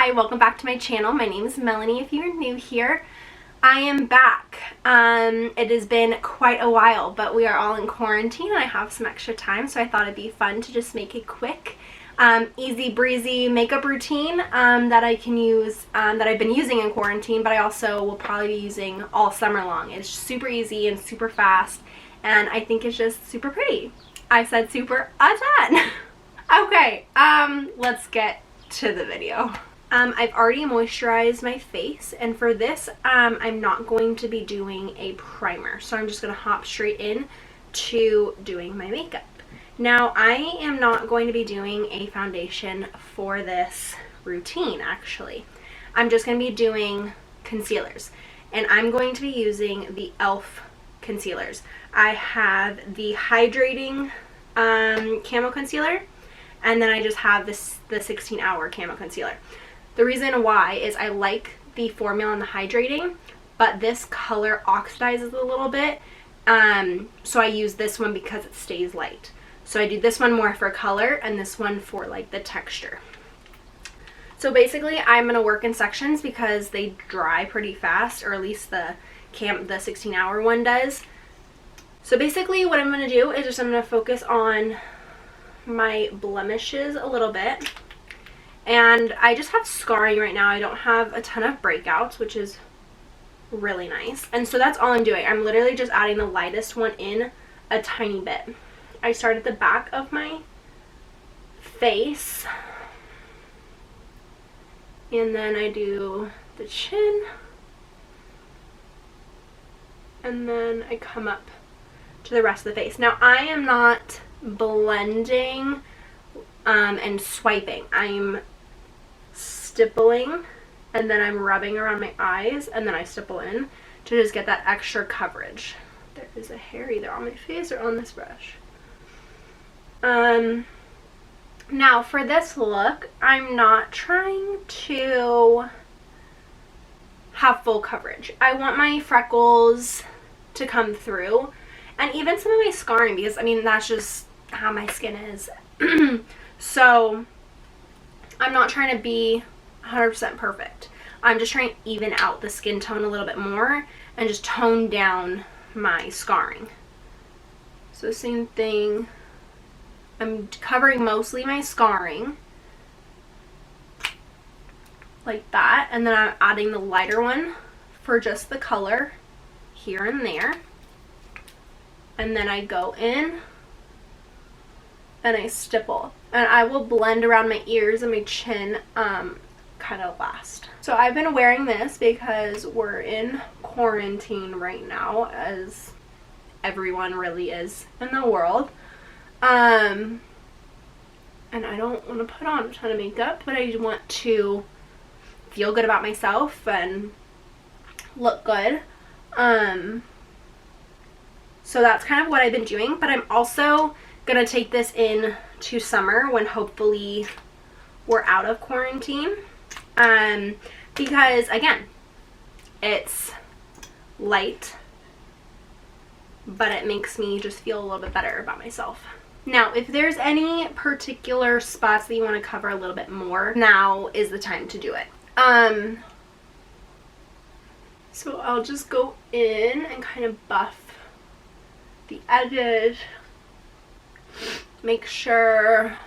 Hi, welcome back to my channel. My name is Melanie if you're new here. I am back. It has been quite a while, but we are all in quarantine and I have some extra time, so I thought it'd be fun to just make a quick, easy breezy makeup routine that I can use, that I've been using in quarantine, but I also will probably be using all summer long. It's super easy and super fast, and I think it's just super pretty. I said super a ton. Okay, let's get to the video. I've already moisturized my face, and for this I'm not going to be doing a primer, so I'm just going to hop straight in to doing my makeup. Now, I am not going to be doing a foundation for this routine, actually. I'm just going to be doing concealers, and I'm going to be using the e.l.f concealers. I have the Hydrating camo concealer, and then I just have this the 16-hour camo concealer. The reason why is I like the formula and the hydrating, but this color oxidizes a little bit, so I use this one because it stays light. So I do this one more for color and this one for like the texture. So basically I'm going to work in sections because they dry pretty fast, or at least the 16-hour one does. So basically what I'm going to do is just I'm going to focus on my blemishes a little bit. And I just have scarring right now. I don't have a ton of breakouts, which is really nice. And so that's all I'm doing. I'm literally just adding the lightest one in a tiny bit. I start at the back of my face, and then I do the chin, and then I come up to the rest of the face. Now, I am not blending and swiping. I'm stippling, and then I'm rubbing around my eyes, and then I stipple in to just get that extra coverage. There is a hair either on my face or on this brush. Now for this look, I'm not trying to have full coverage. I want my freckles to come through, and even some of my scarring, because I mean that's just how my skin is. So I'm not trying to be 100% perfect. I'm just trying to even out the skin tone a little bit more and just tone down my scarring. So same thing. I'm covering mostly my scarring like that, and then I'm adding the lighter one for just the color here and there, and then I go in and I stipple, and I will blend around my ears and my chin kind of last. So I've been wearing this because we're in quarantine right now, as everyone really is in the world. And I don't want to put on a ton of makeup, but I want to feel good about myself and look good. So that's kind of what I've been doing, but I'm also gonna take this in to summer when hopefully we're out of quarantine, because again, it's light, but it makes me just feel a little bit better about myself. Now, if there's any particular spots that you want to cover a little bit more, now is the time to do it. So I'll just go in and kind of buff the edges, make sure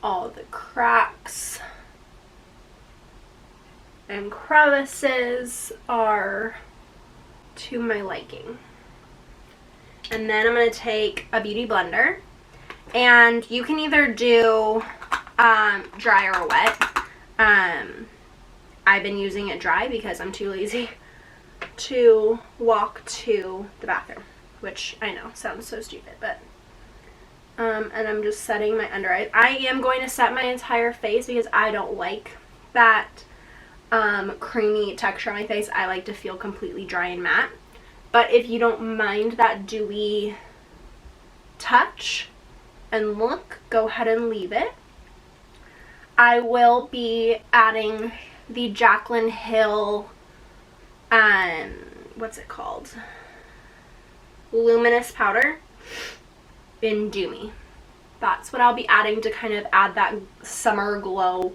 all the cracks and crevices are to my liking. And then I'm going to take a beauty blender, and you can either do dry or wet. I've been using it dry because I'm too lazy to walk to the bathroom, which I know sounds so stupid, but and I'm just setting my under eyes. I am going to set my entire face because I don't like that creamy texture on my face. I like to feel completely dry and matte. But if you don't mind that dewy touch and look, go ahead and leave it. I will be adding the Jaclyn Hill, what's it called? Luminous powder in Dew Me. That's what I'll be adding to kind of add that summer glow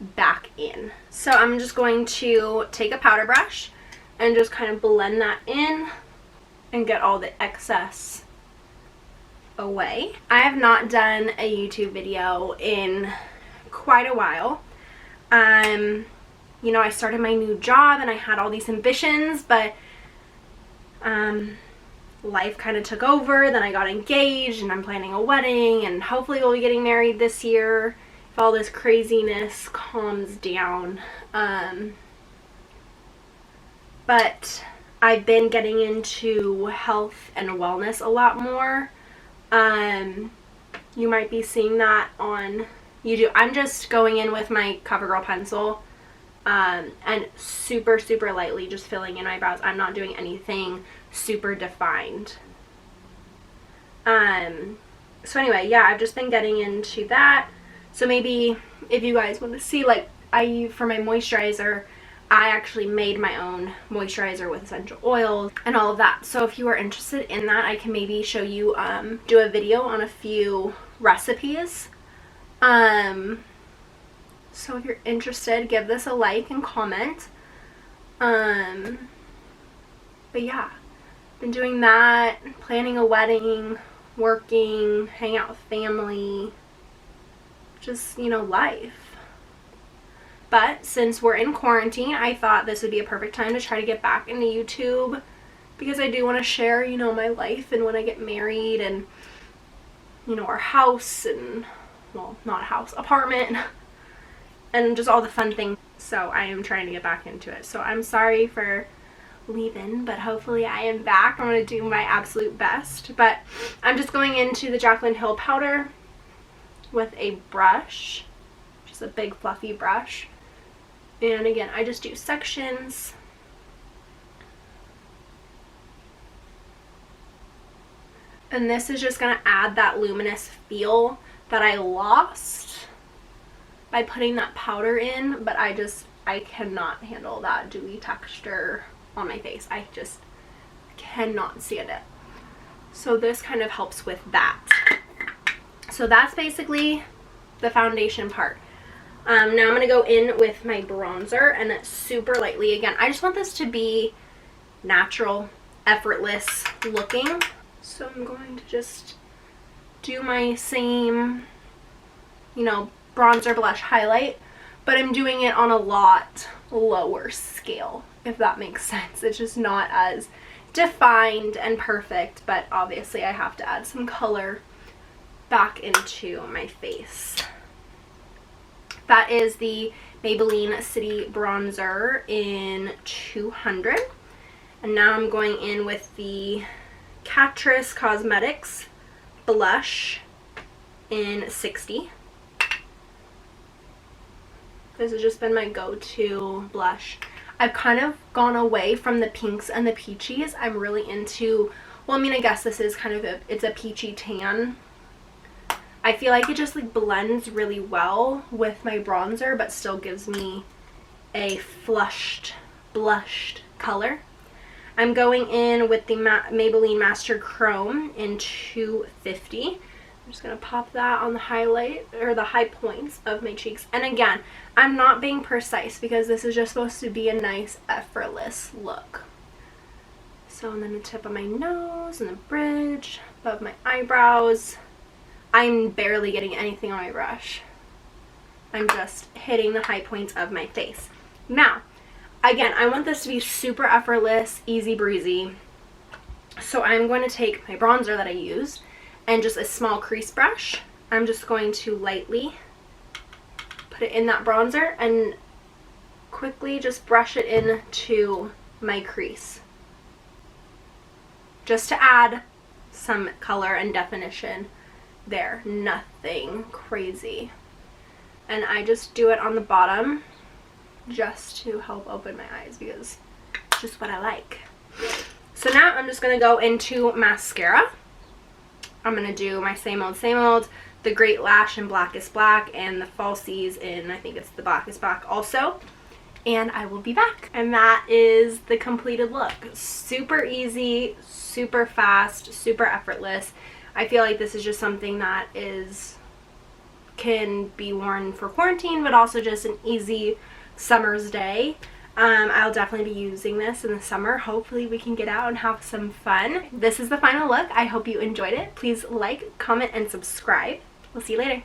back in. So I'm just going to take a powder brush and just kind of blend that in and get all the excess away. I have not done a YouTube video in quite a while. You know, I started my new job and I had all these ambitions, but life kind of took over. Then I got engaged and I'm planning a wedding, and hopefully we'll be getting married this year if all this craziness calms down. But I've been getting into health and wellness a lot more. You might be seeing that on YouTube. I'm just going in with my Covergirl pencil and super lightly just filling in my brows. I'm not doing anything super defined. So anyway, yeah, I've just been getting into that. So maybe if you guys want to see, like, for my moisturizer, I actually made my own moisturizer with essential oils and all of that. So if you are interested in that, I can maybe show you, do a video on a few recipes. So if you're interested, give this a like and comment. But yeah, been doing that, planning a wedding, working, hanging out with family, just, you know, life. But since we're in quarantine, I thought this would be a perfect time to try to get back into YouTube, because I do want to share, you know, my life and when I get married and, you know, our house and, well, not a house, apartment, and just all the fun things. So I am trying to get back into it. So I'm sorry for leaving, but hopefully I am back. I'm going to do my absolute best. But I'm just going into the Jaclyn Hill powder with a brush, just a big fluffy brush. And again, I just do sections. And this is just going to add that luminous feel that I lost by putting that powder in, but I cannot handle that dewy texture on my face. I just cannot stand it. So this kind of helps with that. So that's basically the foundation part. Now I'm going to go in with my bronzer, and super lightly. Again, I just want this to be natural, effortless looking. So I'm going to just do my same, you know, bronzer, blush, highlight, but I'm doing it on a lot lower scale, if that makes sense. It's just not as defined and perfect, but obviously I have to add some color back into my face. That is the Maybelline City Bronzer in 200. And now I'm going in with the Catrice Cosmetics Blush in 60. This has just been my go-to blush. I've kind of gone away from the pinks and the peachies. I'm really into, well, I mean, I guess this is kind of it's a peachy tan. I feel like it just like blends really well with my bronzer, but still gives me a flushed, blushed color. I'm going in with the Maybelline Master Chrome in 250. I'm just going to pop that on the highlight, or the high points of my cheeks. And again, I'm not being precise because this is just supposed to be a nice, effortless look. So, and then the tip of my nose and the bridge, above my eyebrows. I'm barely getting anything on my brush. I'm just hitting the high points of my face. Now, again, I want this to be super effortless, easy breezy. So I'm going to take my bronzer that I used and just a small crease brush. I'm just going to lightly put it in that bronzer and quickly just brush it into my crease, just to add some color and definition there. Nothing crazy. And I just do it on the bottom just to help open my eyes because it's just what I like. So now I'm just going to go into mascara. I'm going to do my same old, the Great Lash in Blackest Black and the Falsies in, I think it's the Blackest Black also. And I will be back. And that is the completed look. Super easy, super fast, super effortless. I feel like this is just something that is can be worn for quarantine, but also just an easy summer's day. I'll definitely be using this in the summer. Hopefully we can get out and have some fun. This is the final look. I hope you enjoyed it. Please like, comment, and subscribe. We'll see you later.